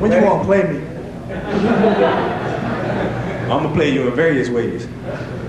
When you want to play me? I'm gonna play you in various ways. You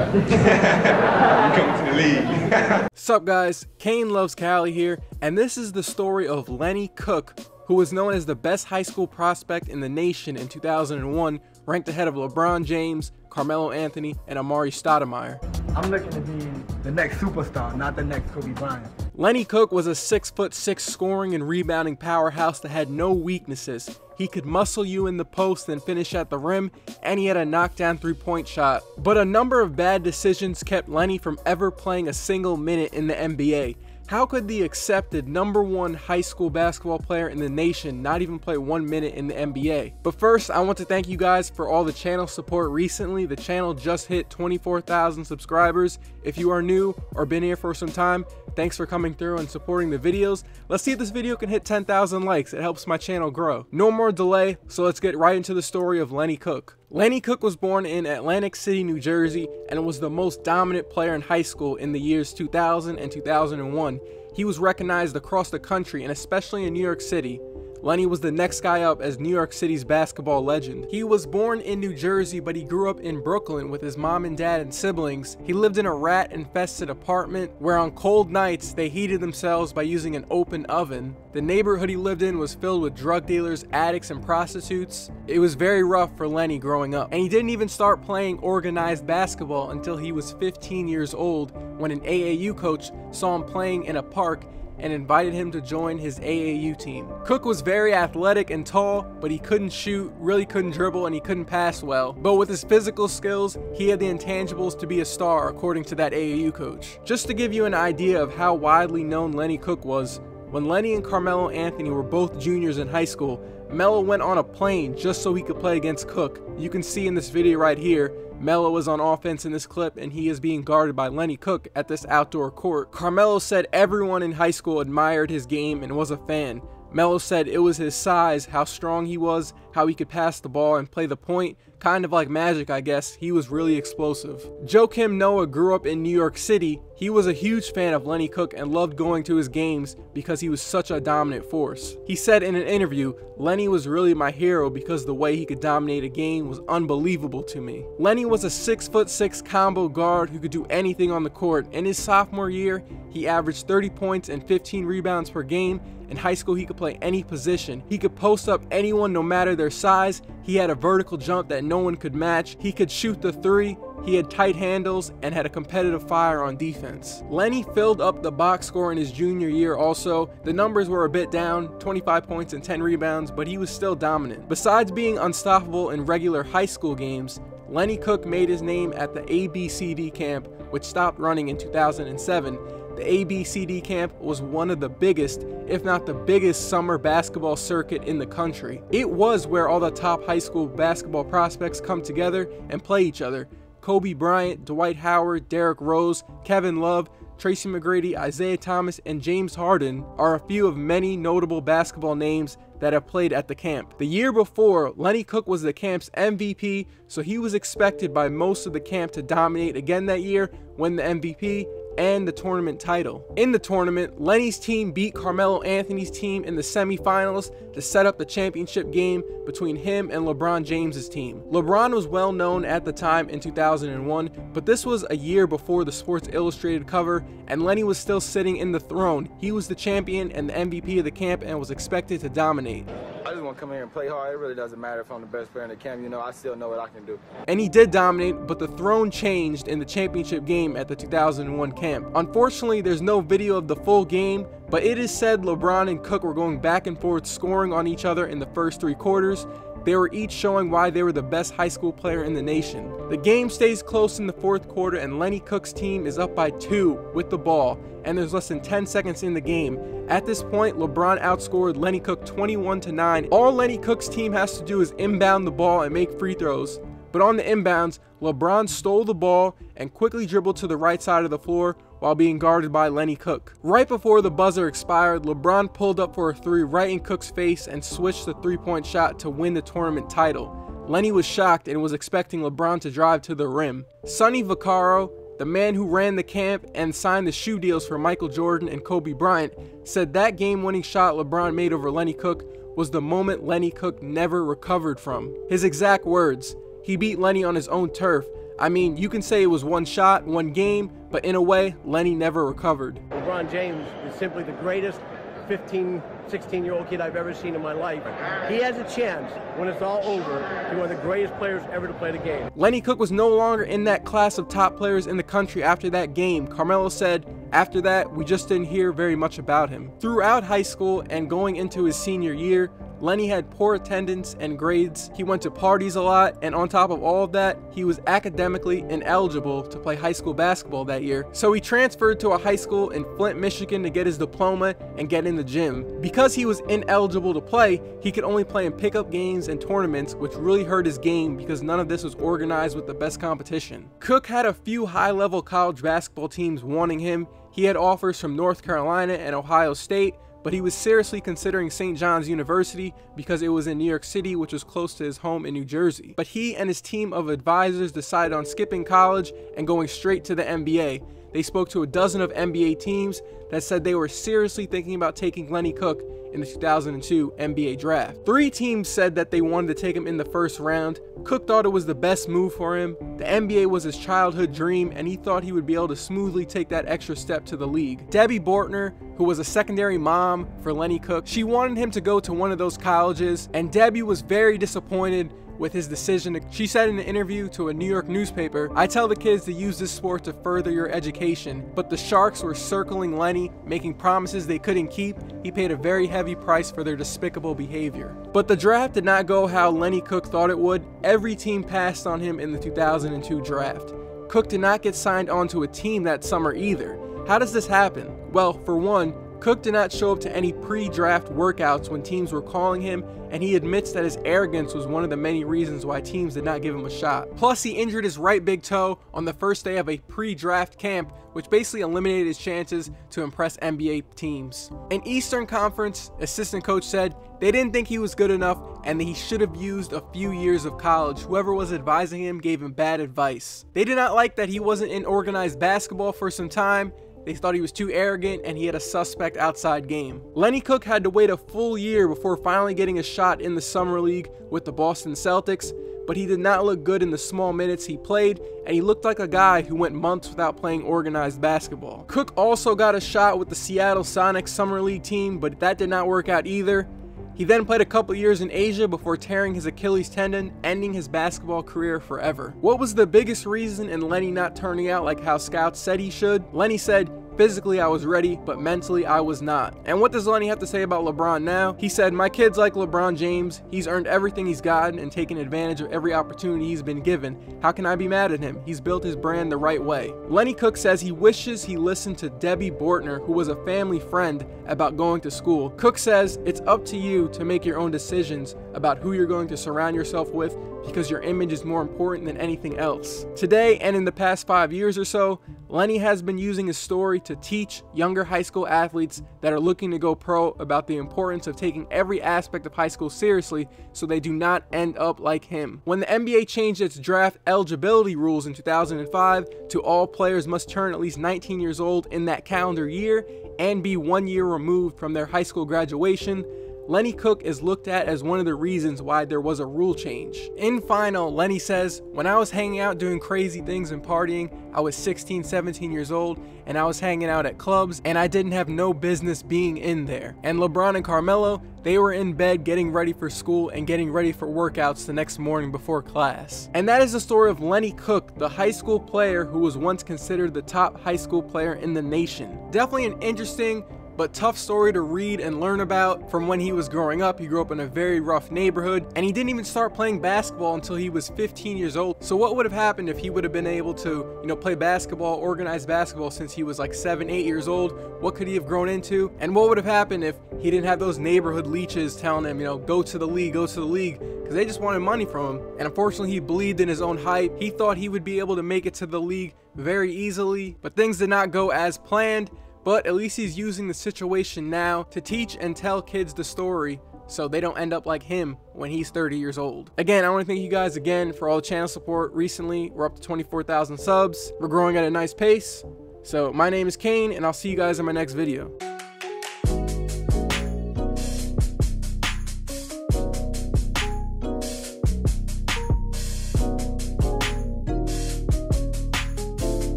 come to the league. Sup guys, CaineLovesCali here, and this is the story of Lenny Cooke, who was known as the best high school prospect in the nation in 2001, ranked ahead of LeBron James, Carmelo Anthony, and Amare Stoudemire. I'm looking to be the next superstar, not the next Kobe Bryant. Lenny Cooke was a 6'6" scoring and rebounding powerhouse that had no weaknesses. He could muscle you in the post and finish at the rim, and he had a knockdown three-point shot. But a number of bad decisions kept Lenny from ever playing a single minute in the NBA. How could the accepted #1 high school basketball player in the nation not even play 1 minute in the NBA? But first, I want to thank you guys for all the channel support recently. The channel just hit 24,000 subscribers. If you are new or been here for some time, thanks for coming through and supporting the videos. Let's see if this video can hit 10,000 likes. It helps my channel grow. No more delay, so let's get right into the story of Lenny Cooke. Lenny Cooke was born in Atlantic City, New Jersey, and was the most dominant player in high school in the years 2000 and 2001. He was recognized across the country and especially in New York City. Lenny was the next guy up as New York City's basketball legend. He was born in New Jersey, but he grew up in Brooklyn with his mom and dad and siblings. He lived in a rat-infested apartment where on cold nights they heated themselves by using an open oven. The neighborhood he lived in was filled with drug dealers, addicts, and prostitutes. It was very rough for Lenny growing up. And he didn't even start playing organized basketball until he was 15 years old when an AAU coach saw him playing in a park and invited him to join his AAU team. Cooke was very athletic and tall, but he couldn't shoot, really couldn't dribble, and he couldn't pass well. But with his physical skills, he had the intangibles to be a star, according to that AAU coach. Just to give you an idea of how widely known Lenny Cooke was, when Lenny and Carmelo Anthony were both juniors in high school, Melo went on a plane just so he could play against Cooke. You can see in this video right here, Melo is on offense in this clip and he is being guarded by Lenny Cooke at this outdoor court. Carmelo said everyone in high school admired his game and was a fan. Melo said it was his size, how strong he was, how he could pass the ball and play the point, kind of like Magic I guess. He was really explosive. Joakim Noah grew up in New York City. He was a huge fan of Lenny Cooke and loved going to his games because he was such a dominant force. He said in an interview, "Lenny was really my hero because the way he could dominate a game was unbelievable to me." Lenny was a 6'6" combo guard who could do anything on the court. In his sophomore year, he averaged 30 points and 15 rebounds per game. In high school, he could play any position. He could post up anyone no matter their size. He had a vertical jump that no one could match. He could shoot the three. He had tight handles and had a competitive fire on defense. Lenny filled up the box score in his junior year also. The numbers were a bit down, 25 points and 10 rebounds, but he was still dominant. Besides being unstoppable in regular high school games, Lenny Cooke made his name at the ABCD camp, which stopped running in 2007. The ABCD camp was one of the biggest, if not the biggest, summer basketball circuit in the country. It was where all the top high school basketball prospects come together and play each other. Kobe Bryant, Dwight Howard, Derrick Rose, Kevin Love, Tracy McGrady, Isaiah Thomas, and James Harden are a few of many notable basketball names that have played at the camp. The year before, Lenny Cooke was the camp's MVP, so he was expected by most of the camp to dominate again that year, win the MVP, and the tournament title. In the tournament, Lenny's team beat Carmelo Anthony's team in the semifinals to set up the championship game between him and LeBron James's team. LeBron was well known at the time in 2001, but this was a year before the Sports Illustrated cover, and Lenny was still sitting in the throne. He was the champion and the MVP of the camp and was expected to dominate. I just want to come here and play hard. It really doesn't matter if I'm the best player in the camp. You know, I still know what I can do. And he did dominate, but the throne changed in the championship game at the 2001 camp. Unfortunately, there's no video of the full game, but it is said LeBron and Cooke were going back and forth scoring on each other in the first 3 quarters. They were each showing why they were the best high school player in the nation. The game stays close in the 4th quarter and Lenny Cooke's team is up by 2 with the ball, and there's less than 10 seconds in the game. At this point, LeBron outscored Lenny Cooke 21-9. All Lenny Cooke's team has to do is inbound the ball and make free throws. But on the inbounds, LeBron stole the ball and quickly dribbled to the right side of the floor while being guarded by Lenny Cooke. Right before the buzzer expired, LeBron pulled up for a 3 right in Cooke's face and switched the 3-point shot to win the tournament title. Lenny was shocked and was expecting LeBron to drive to the rim. Sonny Vaccaro, the man who ran the camp and signed the shoe deals for Michael Jordan and Kobe Bryant, said that game-winning shot LeBron made over Lenny Cooke was the moment Lenny Cooke never recovered from. His exact words, "He beat Lenny on his own turf. I mean, you can say it was one shot, one game, but in a way, Lenny never recovered." LeBron James is simply the greatest 15, 16-year-old kid I've ever seen in my life. He has a chance, when it's all over, to be one of the greatest players ever to play the game. Lenny Cooke was no longer in that class of top players in the country after that game. Carmelo said, "After that, we just didn't hear very much about him." Throughout high school and going into his senior year, Lenny had poor attendance and grades. He went to parties a lot, and on top of all of that, he was academically ineligible to play high school basketball that year. So he transferred to a high school in Flint, Michigan to get his diploma and get in the gym. Because he was ineligible to play, he could only play in pickup games and tournaments, which really hurt his game because none of this was organized with the best competition. Cooke had a few high-level college basketball teams wanting him. He had offers from North Carolina and Ohio State, but he was seriously considering St. John's University because it was in New York City, which was close to his home in New Jersey. But he and his team of advisors decided on skipping college and going straight to the NBA. They spoke to a dozen of NBA teams that said they were seriously thinking about taking Lenny Cooke in the 2002 NBA draft. 3 teams said that they wanted to take him in the first round. Cooke thought it was the best move for him. The NBA was his childhood dream, and he thought he would be able to smoothly take that extra step to the league. Debbie Bortner, who was a secondary mom for Lenny Cooke, she wanted him to go to one of those colleges, and Debbie was very disappointed with his decision. She said in an interview to a New York newspaper, "I tell the kids to use this sport to further your education, but the Sharks were circling Lenny, making promises they couldn't keep. He paid a very heavy price for their despicable behavior." But the draft did not go how Lenny Cooke thought it would. Every team passed on him in the 2002 draft. Cooke did not get signed onto a team that summer either. How does this happen? Well, for one, Cooke did not show up to any pre-draft workouts when teams were calling him, and he admits that his arrogance was one of the many reasons why teams did not give him a shot. Plus, he injured his right big toe on the first day of a pre-draft camp, which basically eliminated his chances to impress NBA teams. An Eastern Conference assistant coach said they didn't think he was good enough and that he should have used a few years of college. Whoever was advising him gave him bad advice. They did not like that he wasn't in organized basketball for some time. They thought he was too arrogant and he had a suspect outside game. Lenny Cooke had to wait a full year before finally getting a shot in the Summer League with the Boston Celtics, but he did not look good in the small minutes he played, and he looked like a guy who went months without playing organized basketball. Cooke also got a shot with the Seattle Sonics Summer League team, but that did not work out either. He then played a couple years in Asia before tearing his Achilles tendon, ending his basketball career forever. What was the biggest reason in Lenny not turning out like how scouts said he should? Lenny said, "Physically I was ready, but mentally I was not." And what does Lenny have to say about LeBron now? He said, "My kid's like LeBron James. He's earned everything he's gotten and taken advantage of every opportunity he's been given. How can I be mad at him? He's built his brand the right way." Lenny Cooke says he wishes he listened to Debbie Bortner, who was a family friend, about going to school. Cooke says, "It's up to you to make your own decisions about who you're going to surround yourself with because your image is more important than anything else." Today and in the past 5 years or so, Lenny has been using his story to teach younger high school athletes that are looking to go pro about the importance of taking every aspect of high school seriously so they do not end up like him. When the NBA changed its draft eligibility rules in 2005 to all players must turn at least 19 years old in that calendar year and be 1 year removed from their high school graduation, Lenny Cooke is looked at as one of the reasons why there was a rule change. In final, Lenny says, "When I was hanging out doing crazy things and partying, I was 16, 17 years old, and I was hanging out at clubs, and I didn't have no business being in there." And LeBron and Carmelo, they were in bed getting ready for school and getting ready for workouts the next morning before class. And that is the story of Lenny Cooke, the high school player who was once considered the top high school player in the nation. Definitely an interesting but tough story to read and learn about from when he was growing up. He grew up in a very rough neighborhood, and he didn't even start playing basketball until he was 15 years old. So what would have happened if he would have been able to, play basketball, organized basketball since he was like 7, 8 years old? What could he have grown into? And what would have happened if he didn't have those neighborhood leeches telling him, go to the league, because they just wanted money from him. And unfortunately, he believed in his own hype. He thought he would be able to make it to the league very easily, but things did not go as planned. But at least he's using the situation now to teach and tell kids the story so they don't end up like him when he's 30 years old. Again, I want to thank you guys again for all the channel support. Recently, we're up to 24,000 subs. We're growing at a nice pace. So my name is Caine, and I'll see you guys in my next video.